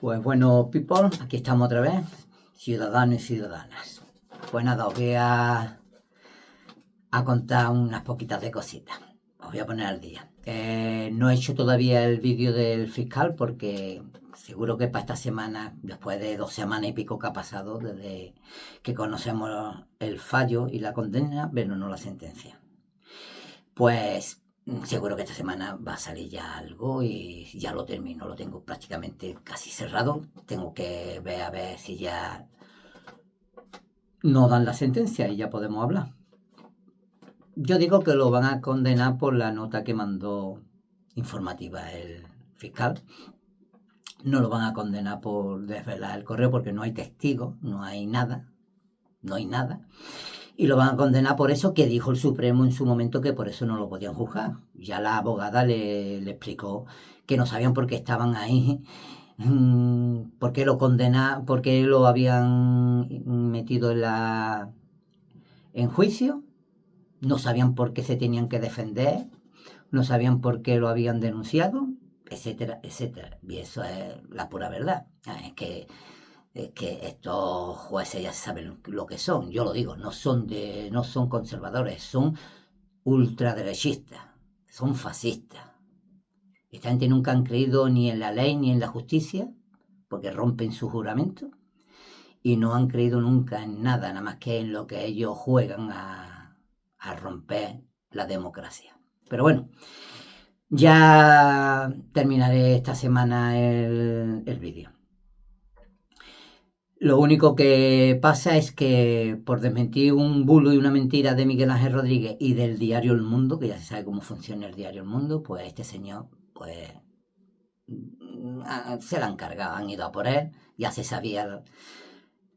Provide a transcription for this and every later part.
Pues bueno, people, aquí estamos otra vez, ciudadanos y ciudadanas. Pues nada, os voy a contar unas poquitas de cositas. Os voy a poner al día. No he hecho todavía el vídeo del fiscal porque seguro que para esta semana, después de 2 semanas y pico que ha pasado desde que conocemos el fallo y la condena, pero no la sentencia. Pues seguro que esta semana va a salir ya algo y ya lo termino, lo tengo prácticamente casi cerrado. Tengo que ver a ver si ya no dan la sentencia y ya podemos hablar. Yo digo que lo van a condenar por la nota que mandó informativa el fiscal. No lo van a condenar por desvelar el correo porque no hay testigos, no hay nada. Y lo van a condenar por eso que dijo el Supremo en su momento, que por eso no lo podían juzgar. Ya la abogada le explicó que no sabían por qué estaban ahí, por qué por qué lo habían metido en juicio, no sabían por qué se tenían que defender, no sabían por qué lo habían denunciado, etcétera, etcétera. Y eso es la pura verdad. Es que estos jueces ya saben lo que son. Yo lo digo, no son conservadores, son ultraderechistas, son fascistas. Esta gente nunca han creído ni en la ley ni en la justicia, porque rompen su juramento, y no han creído nunca en nada más que en lo que ellos juegan a romper la democracia. Pero bueno, ya terminaré esta semana el vídeo. Lo único que pasa es que por desmentir un bulo y una mentira de Miguel Ángel Rodríguez y del diario El Mundo, que ya se sabe cómo funciona el diario El Mundo, pues este señor pues se la han cargado, han ido a por él, ya se sabía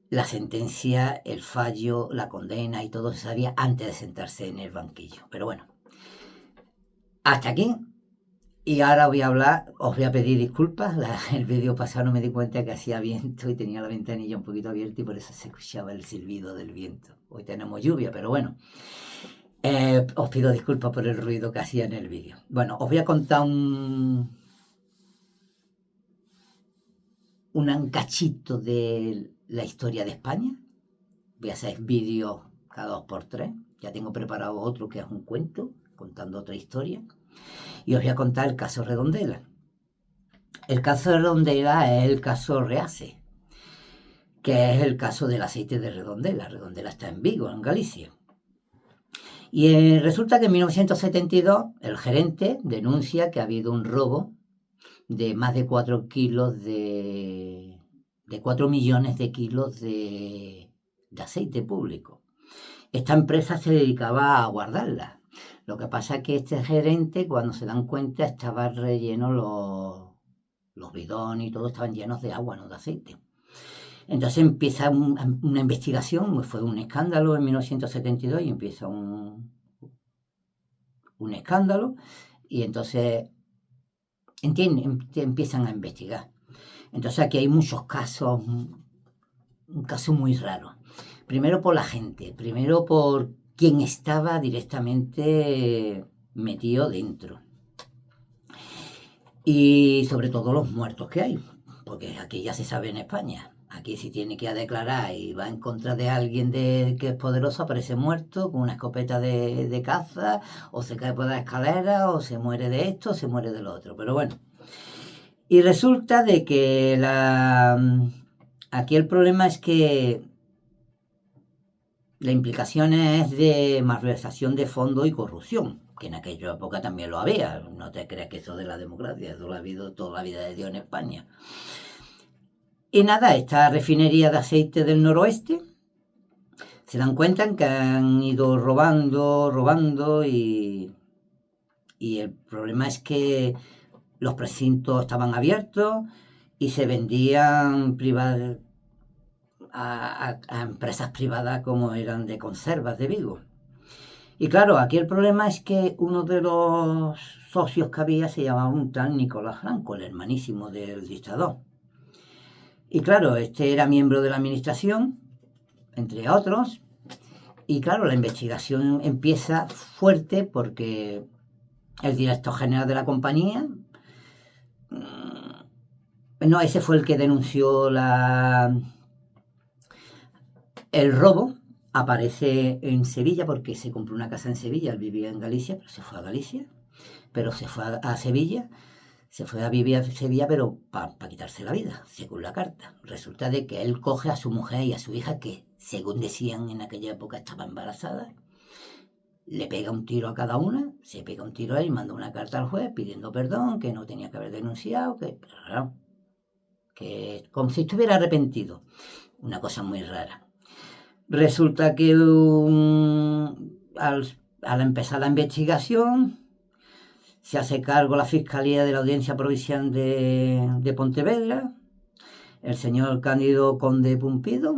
la sentencia, el fallo, la condena y todo se sabía antes de sentarse en el banquillo. Pero bueno, hasta aquí. Y ahora os voy a pedir disculpas. El vídeo pasado no me di cuenta que hacía viento y tenía la ventanilla un poquito abierta y por eso se escuchaba el silbido del viento. Hoy tenemos lluvia, pero bueno. Os pido disculpas por el ruido que hacía en el vídeo. Bueno, os voy a contar un cachito de la historia de España. Voy a hacer vídeos cada 2x3. Ya tengo preparado otro que es un cuento contando otra historia. Y os voy a contar el caso Redondela. El caso de Redondela es el caso Reace, que es el caso del aceite de Redondela. Redondela está en Vigo, en Galicia. Y resulta que en 1972 el gerente denuncia que ha habido un robo de más de 4 kilos de 4 millones de kilos de aceite público. Esta empresa se dedicaba a guardarla. Lo que pasa es que este gerente, cuando se dan cuenta, estaba relleno los bidones y todo estaban llenos de agua, no de aceite. Entonces empieza una investigación, fue un escándalo en 1972 y empieza un escándalo y entonces empiezan a investigar. Entonces aquí hay muchos casos, un caso muy raro. Primero por la gente, primero por quien estaba directamente metido dentro. Y sobre todo los muertos que hay, porque aquí ya se sabe en España. Aquí si tiene que declarar y va en contra de alguien que es poderoso, aparece muerto con una escopeta de caza, o se cae por la escalera, o se muere de esto, o se muere de lo otro. Pero bueno. Y resulta de que aquí el problema es que la implicación es de malversación de fondos y corrupción, que en aquella época también lo había. No te creas que eso de la democracia, eso lo ha habido toda la vida de Dios en España. Y nada, esta refinería de aceite del noroeste, se dan cuenta que han ido robando y el problema es que los precintos estaban abiertos y se vendían a empresas privadas como eran de conservas de Vigo. Y claro, aquí el problema es que uno de los socios que había se llamaba un tal Nicolás Franco, el hermanísimo del dictador. Y claro, este era miembro de la administración, entre otros, y claro, la investigación empieza fuerte porque el director general de la compañía No, ese fue el que denunció el robo. Aparece en Sevilla porque se compró una casa en Sevilla. Él vivía en Galicia, pero se fue a Galicia. Pero se fue a Sevilla. Se fue a vivir a Sevilla, pero para quitarse la vida, según la carta. Resulta de que él coge a su mujer y a su hija, que según decían en aquella época estaba embarazada, le pega un tiro a cada una, se pega un tiro a él y manda una carta al juez pidiendo perdón, que no tenía que haber denunciado, que como si estuviera arrepentido. Una cosa muy rara. Resulta que al empezar la investigación, se hace cargo la Fiscalía de la Audiencia Provincial de Pontevedra, el señor Cándido Conde Pumpido,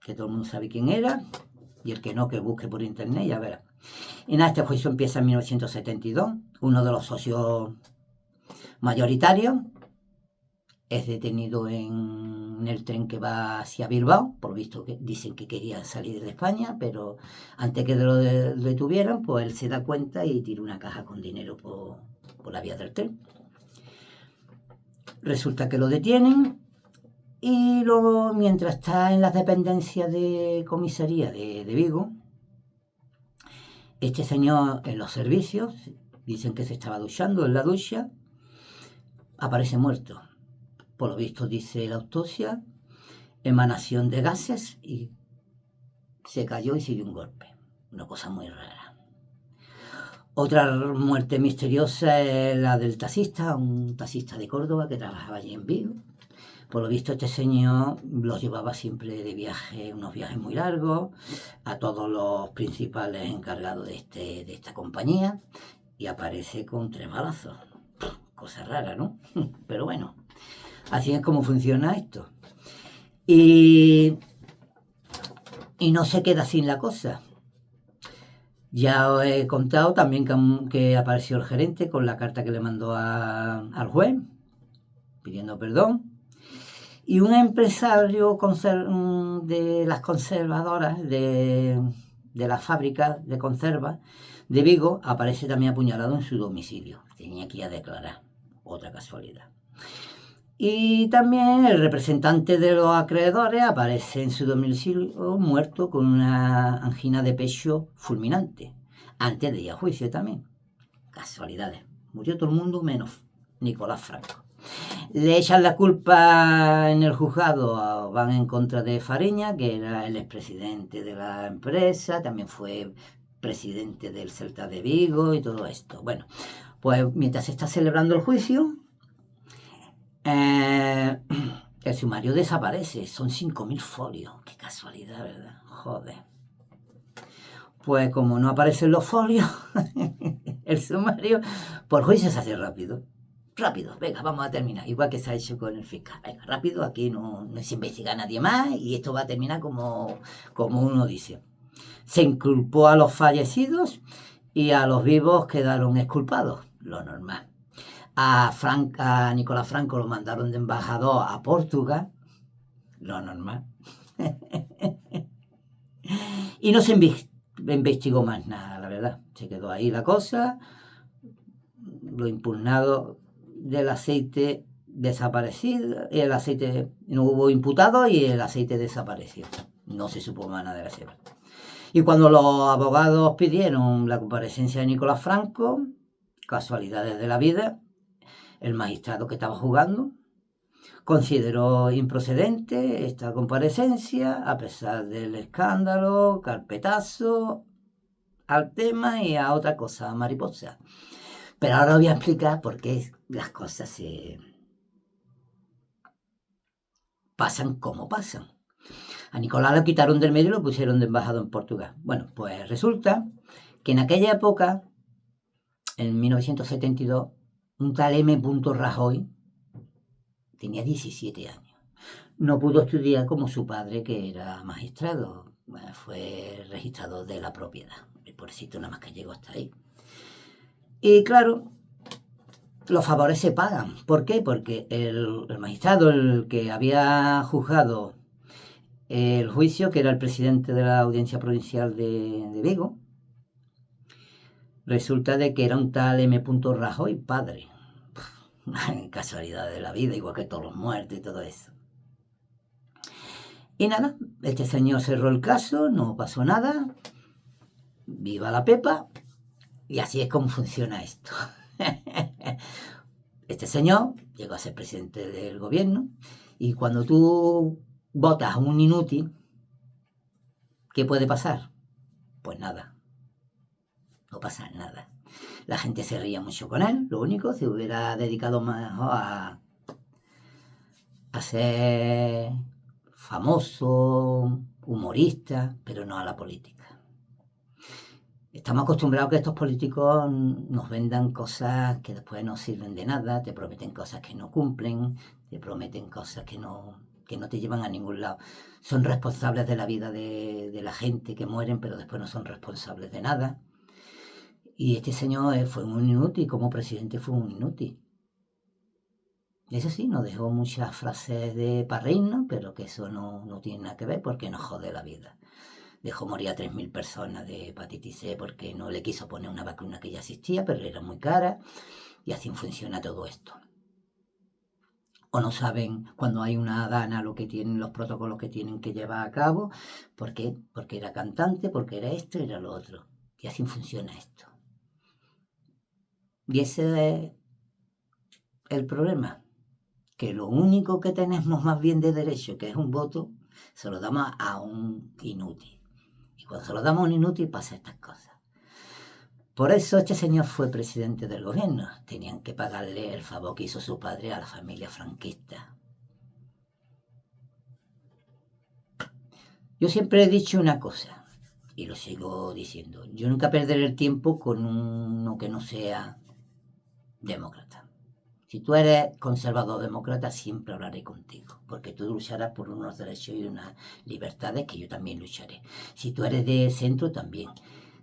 que todo el mundo sabe quién era, y el que no, que busque por internet, ya verá. Y nada, este juicio empieza en 1972. Uno de los socios mayoritarios es detenido en el tren que va hacia Bilbao, por visto que dicen que quería salir de España, pero antes que lo detuvieran, pues él se da cuenta y tira una caja con dinero por la vía del tren. Resulta que lo detienen y luego, mientras está en las dependencias de comisaría de Vigo, este señor en los servicios, dicen que se estaba duchando en la ducha, aparece muerto. Por lo visto, dice la autopsia, emanación de gases, y se cayó y se dio un golpe. Una cosa muy rara. Otra muerte misteriosa es la del taxista, un taxista de Córdoba que trabajaba allí en Vigo. Por lo visto, este señor los llevaba siempre de viaje, unos viajes muy largos, a todos los principales encargados de esta compañía, y aparece con 3 balazos. Cosa rara, ¿no? Pero bueno, así es como funciona esto. Y no se queda sin la cosa. Ya os he contado también que apareció el gerente con la carta que le mandó al juez, pidiendo perdón. Y un empresario de las conservadoras, de la fábrica de conservas de Vigo, aparece también apuñalado en su domicilio. Tenía que ir a declarar. Otra casualidad. Y también el representante de los acreedores aparece en su domicilio muerto con una angina de pecho fulminante, antes de ir a juicio también. Casualidades. Murió todo el mundo menos Nicolás Franco. Le echan la culpa en el juzgado, van en contra de Fariña, que era el expresidente de la empresa, también fue presidente del Celta de Vigo y todo esto. Bueno, pues mientras se está celebrando el juicio, el sumario desaparece. Son 5.000 folios. Qué casualidad, ¿verdad? Joder. Pues como no aparecen los folios, el sumario, por juicio se hace rápido. Rápido, venga, vamos a terminar. Igual que se ha hecho con el fiscal. Venga, rápido, aquí no se investiga a nadie más y esto va a terminar como uno dice. Se inculpó a los fallecidos y a los vivos quedaron exculpados. Lo normal. A Nicolás Franco lo mandaron de embajador a Portugal, lo normal. Y no se investigó más nada, la verdad. Se quedó ahí la cosa. Lo impugnado del aceite desaparecido, el aceite no hubo imputado y el aceite desapareció. No se supo más nada de la serie. Y cuando los abogados pidieron la comparecencia de Nicolás Franco, casualidades de la vida, el magistrado que estaba juzgando consideró improcedente esta comparecencia a pesar del escándalo, carpetazo al tema y a otra cosa mariposa. Pero ahora voy a explicar por qué las cosas se pasan como pasan. A Nicolás lo quitaron del medio y lo pusieron de embajador en Portugal. Bueno, pues resulta que en aquella época, en 1972, un tal M. Rajoy tenía 17 años. No pudo estudiar como su padre, que era magistrado. Bueno, fue registrador de la propiedad. El pobrecito nada más que llegó hasta ahí. Y claro, los favores se pagan. ¿Por qué? Porque el magistrado, el que había juzgado el juicio, que era el presidente de la Audiencia Provincial de Vigo, resulta de que era un tal M. Rajoy, padre. Casualidad de la vida, igual que todos los muertos y todo eso. Y nada, este señor cerró el caso, no pasó nada, viva la Pepa, y así es como funciona esto. Este señor llegó a ser presidente del gobierno, y cuando tú votas a un inútil, ¿qué puede pasar? Pues nada, no pasa nada. La gente se ría mucho con él, lo único, se hubiera dedicado más a ser famoso, humorista, pero no a la política. Estamos acostumbrados a que estos políticos nos vendan cosas que después no sirven de nada, te prometen cosas que no cumplen, te prometen cosas que no te llevan a ningún lado. Son responsables de la vida de la gente que mueren, pero después no son responsables de nada. Y este señor fue un inútil, como presidente fue un inútil. Eso sí, nos dejó muchas frases de parreína, pero que eso no tiene nada que ver porque nos jode la vida. Dejó morir a 3.000 personas de hepatitis C porque no le quiso poner una vacuna que ya existía, pero era muy cara. Y así funciona todo esto. O no saben cuando hay una dana lo que tienen, los protocolos que tienen que llevar a cabo. ¿Por qué? Porque era cantante, porque era esto, era lo otro. Y así funciona esto. Y ese es el problema. Que lo único que tenemos más bien de derecho, que es un voto, se lo damos a un inútil. Y cuando se lo damos a un inútil pasa estas cosas. Por eso este señor fue presidente del gobierno. Tenían que pagarle el favor que hizo su padre a la familia franquista. Yo siempre he dicho una cosa, y lo sigo diciendo. Yo nunca perderé el tiempo con uno que no sea demócrata. Si tú eres conservador demócrata, siempre hablaré contigo, porque tú lucharás por unos derechos y unas libertades que yo también lucharé. Si tú eres de centro, también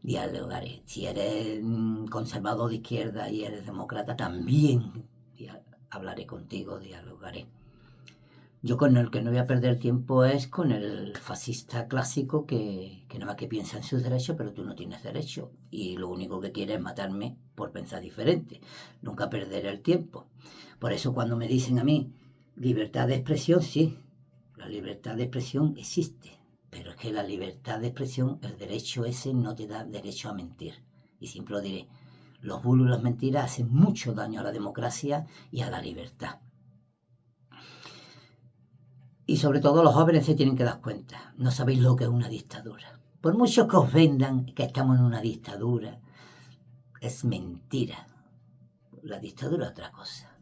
dialogaré. Si eres conservador de izquierda y eres demócrata, también hablaré contigo, dialogaré. Yo con el que no voy a perder tiempo es con el fascista clásico que nada más que piensa en sus derechos, pero tú no tienes derecho. Y lo único que quiere es matarme por pensar diferente. Nunca perderé el tiempo. Por eso cuando me dicen a mí, libertad de expresión, sí, la libertad de expresión existe. Pero es que la libertad de expresión, el derecho ese no te da derecho a mentir. Y siempre lo diré, los bulos y las mentiras hacen mucho daño a la democracia y a la libertad. Y sobre todo los jóvenes se tienen que dar cuenta. No sabéis lo que es una dictadura. Por mucho que os vendan que estamos en una dictadura, es mentira. La dictadura es otra cosa.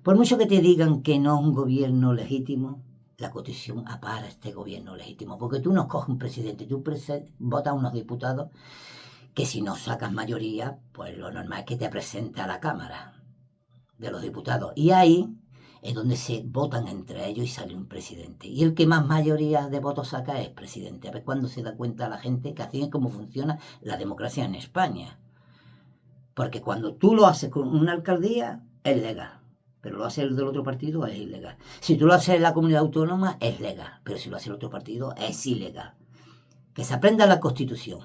Por mucho que te digan que no es un gobierno legítimo, la Constitución apara este gobierno legítimo. Porque tú no escoges un presidente, tú votas a unos diputados que si no sacas mayoría, pues lo normal es que te presenta a la Cámara de los Diputados. Y ahí es donde se votan entre ellos y sale un presidente. Y el que más mayoría de votos saca es presidente. A ver cuándo se da cuenta la gente que así es como funciona la democracia en España. Porque cuando tú lo haces con una alcaldía, es legal. Pero lo hace el del otro partido, es ilegal. Si tú lo haces en la comunidad autónoma, es legal. Pero si lo hace el otro partido, es ilegal. Que se aprenda la Constitución.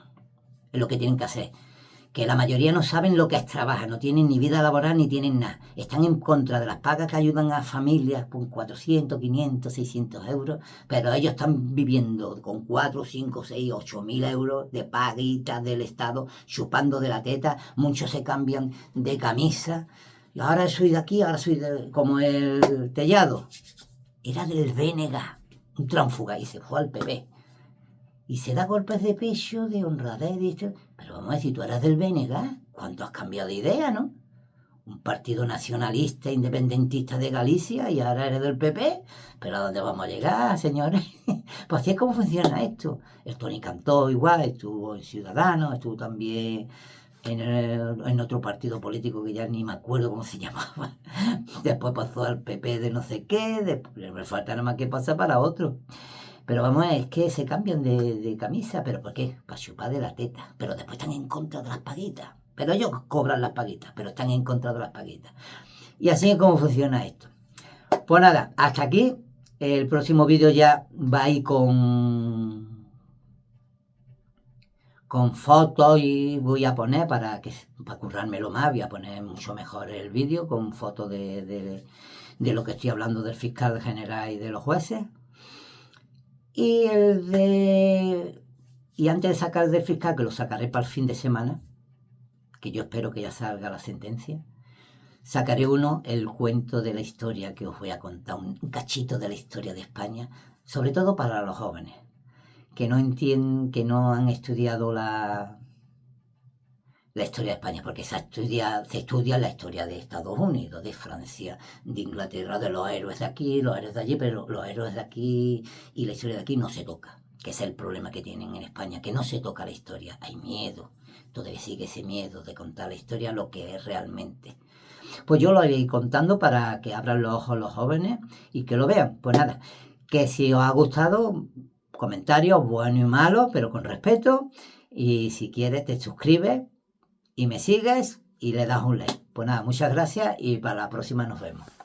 Es lo que tienen que hacer. Que la mayoría no saben lo que es trabajar, no tienen ni vida laboral ni tienen nada. Están en contra de las pagas que ayudan a familias con 400, 500, 600 euros, pero ellos están viviendo con 4, 5, 6, 8.000 euros de paguitas del Estado, chupando de la teta, muchos se cambian de camisa. Y ahora soy de aquí, ahora soy como el Tellado. Era del Bénega, un tránfuga, y se fue al PP. Y se da golpes de pecho, de honradez, pero vamos a decir, tú eras del BNG, ¿cuánto has cambiado de idea, no? Un partido nacionalista, independentista de Galicia y ahora eres del PP, pero ¿a dónde vamos a llegar, señores? Pues así es como funciona esto. El Tony Cantó igual, estuvo en Ciudadanos, estuvo también en otro partido político que ya ni me acuerdo cómo se llamaba. Después pasó al PP de no sé qué, después me falta nada más que pasar para otro. Pero vamos a ver, es que se cambian de camisa, ¿pero por qué? Para chupar de la teta. Pero después están en contra de las paguitas. Pero ellos cobran las paguitas, pero están en contra de las paguitas. Y así es como funciona esto. Pues nada, hasta aquí. El próximo vídeo ya va a ir con fotos y voy a poner para currármelo más, voy a poner mucho mejor el vídeo con fotos de lo que estoy hablando del fiscal general y de los jueces. Y y antes de sacar el del fiscal, que lo sacaré para el fin de semana, que yo espero que ya salga la sentencia, sacaré el cuento de la historia que os voy a contar, un cachito de la historia de España, sobre todo para los jóvenes, que no entienden, que no han estudiado la historia de España, porque se estudia la historia de Estados Unidos, de Francia, de Inglaterra, de los héroes de aquí, los héroes de allí, pero los héroes de aquí y la historia de aquí no se toca, que es el problema que tienen en España, que no se toca la historia, hay miedo, todavía sigue ese miedo de contar la historia, lo que es realmente. Pues yo lo voy a ir contando para que abran los ojos los jóvenes y que lo vean. Pues nada, que si os ha gustado, comentarios buenos y malos, pero con respeto. Y si quieres, te suscribes y me sigues y le das un like. Pues nada, muchas gracias y para la próxima nos vemos.